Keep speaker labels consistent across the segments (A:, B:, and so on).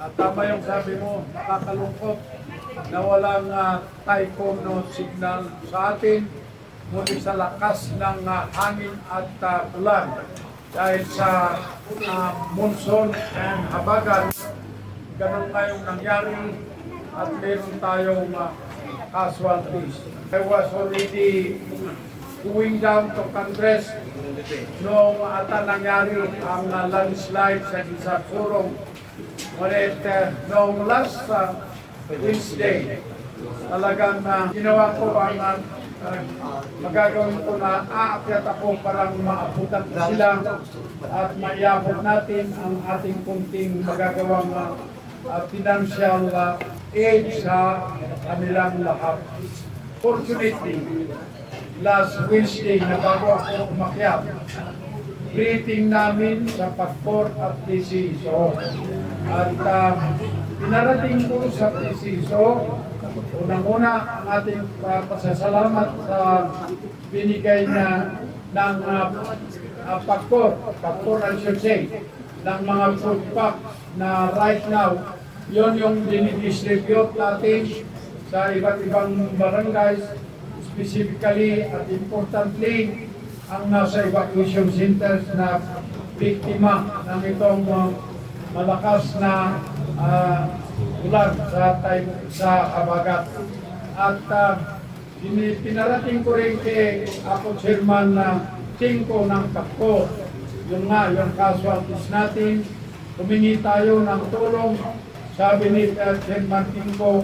A: Tama yung sabi mo, nakakalungkot na walang typhoon no signal sa atin muli sa lakas ng hangin at ulan dahil sa monsoon and habagat. Ganun tayong nangyari at meron tayong casualties. I was already going down to Congress noong ata nangyari ang landslide sa Gisagsurong. Ngunit noong last Wednesday, talagang ginawa ko ang magagawin ko na aakyat ako para maabutan sila at maiabot natin ang ating kunting magagawang financial aid sa kanilang lahat. Fortunately, last Wednesday na bago ako umakyat, greeting namin sa Pagport at Presiso. At pinarating ko sa Presiso, unang-una ang ating pasasalamat sa binigay na ng Pagport I should say, ng mga food pack na right now, yon yung dinidistribute natin sa iba't ibang barangays, specifically at importantly, ang nasa evacuation centers na biktima ng itong malakas na ulan sa habagat. At pinarating ko rin kay ako chairman na Tingko ng Pagport. Yung casualties natin, humingi tayo ng tulong. Sabi ni Chairman Tingko,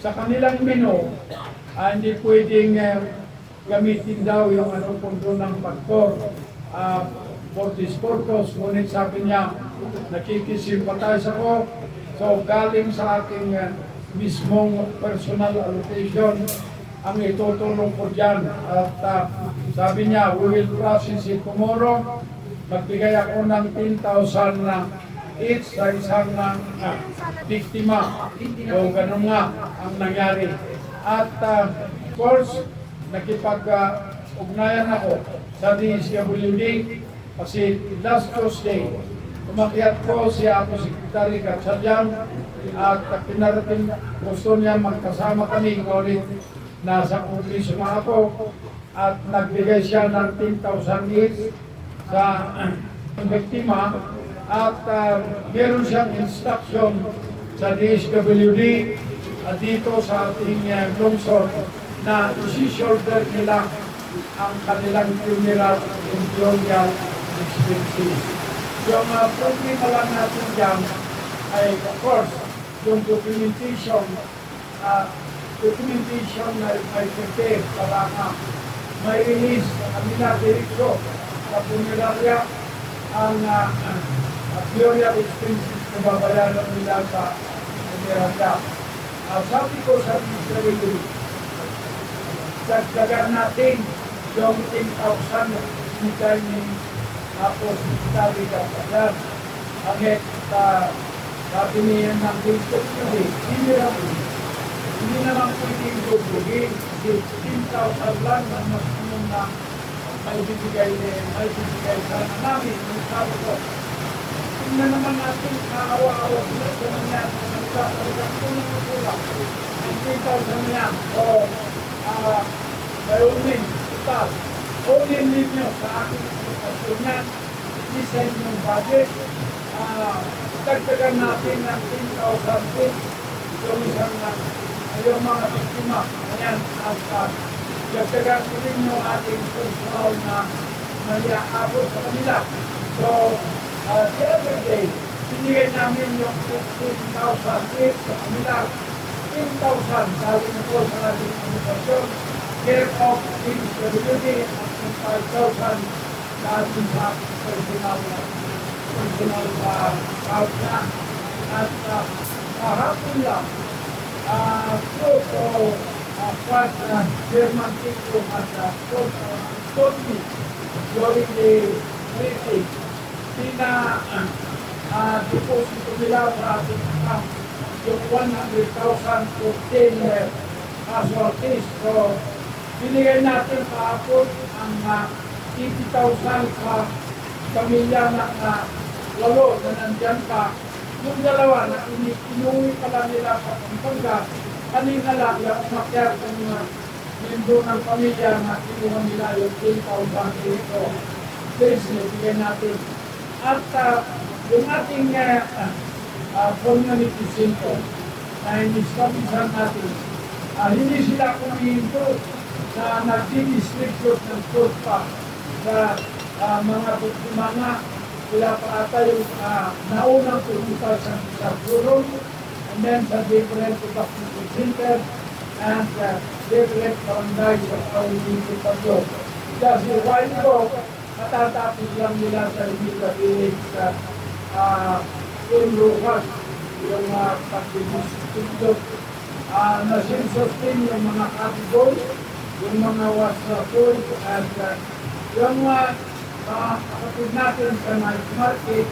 A: sa kanilang menu, hindi pwedeng gamitin daw yung pundo ng Pagport for this purpose. Ngunit sabi niya, nakikisimpatize ako. So galing sa aking mismong personal allocation ang itutulong ko dyan. At sabi niya, we will process it tomorrow. Magbigay ako ng 10,000 na each sa isang biktima. So ganun nga ang nangyari. At of course, nakipag-ugnayan ako sa DSWD kasi last Tuesday, umakyat ko siya ako Secretary Gatchalian at pinarating gusto niya magkasama kami ngunit nasa Kongreso na ako at nagbigay siya ng 10,000 each sa biktima at meron siyang instruction sa DSWD at dito sa ating lungsod na isi-shoulder nila ang kanilang funeral and burial expenses. Yung problema lang natin dyan ay of course yung documentation na may prepare para may release sa kanila direkto sa punerarya ang burial expenses na babayaran nila sa punerarya. Sabi ko sa Israeli, dagdagan natin yung 10,000 na sinigay ni Secretary Gatchalian. Bakit sabi niya ng Director, hindi naman pwedeng gugugin. 10,000 lang ang maximum na may bibigay sana namin. Sabi ko, tingnan naman natin, kaawa-awa sila sa nangyari sa kanila. Talagang kulang. 10,000 yan. O, by all means, total. All-in ninyo sa aking aplikasyon yan. Design yung budget. Dagdagan natin ng 10,000 feet. Yung isang yung mga biktima. Ayan, at dagdagan ko rin yung ating personal na naliaabot sa kanila. So, the other day, sinigay namin yung 15,000 feet sa kanila. 10,000 sabi na po sa ating aplikasyon. Care of DSWD at 5,000 sa ating personal account na. At kahapon lang, what Chairman Tingko at told me during the meeting, deposito nila sa ating account yung 100,000 for 10 casualties. So, binigay natin kahapon ang 80,000 sa pamilya ng lalo na nandyan pa yung dalawa na inuwi pala nila sa Pampanga, kanina lang yung umakyat ng mga membro ng pamilya na kinuha nila yung 10,000 dito. Please, bigyan natin. At yung ating community center na in-establishhan natin, hindi sila kumihinto na nag-distribute ng food pack sa mga buktimanga. Sila pa ata yung naunang pumunta sa Burong, and then sa different evacuation center and different barangay sa Pawinito Pagyo. Kasi while ago, matatapos lang nila sa Limita Village sa Lucas, yung pag-distribute. Nasinsustain yung mga category, yung mga wasapol, at yung kapatid natin sa night market,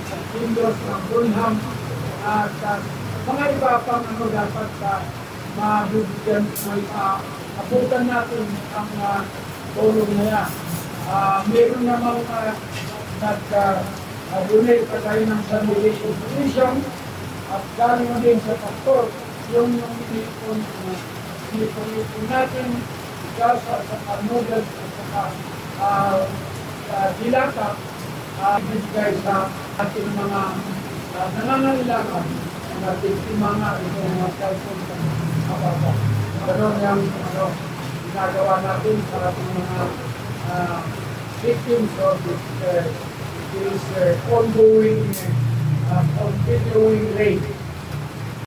A: sa Kindos ng Bunham, at mga iba pang dapat mabibigyan, may abutan natin ang tulong na yan. Meron namang nag-donate pa tayo ng Sunday Edition at galing din sa pastor yung inipon natin sa noodles at saka dilata ibigay sa ating mga nangangailangan na biktima nga itong mga cellphone sa kababa. Ganon yung ginagawa natin sa ating mga victims of this ongoing continuing rape.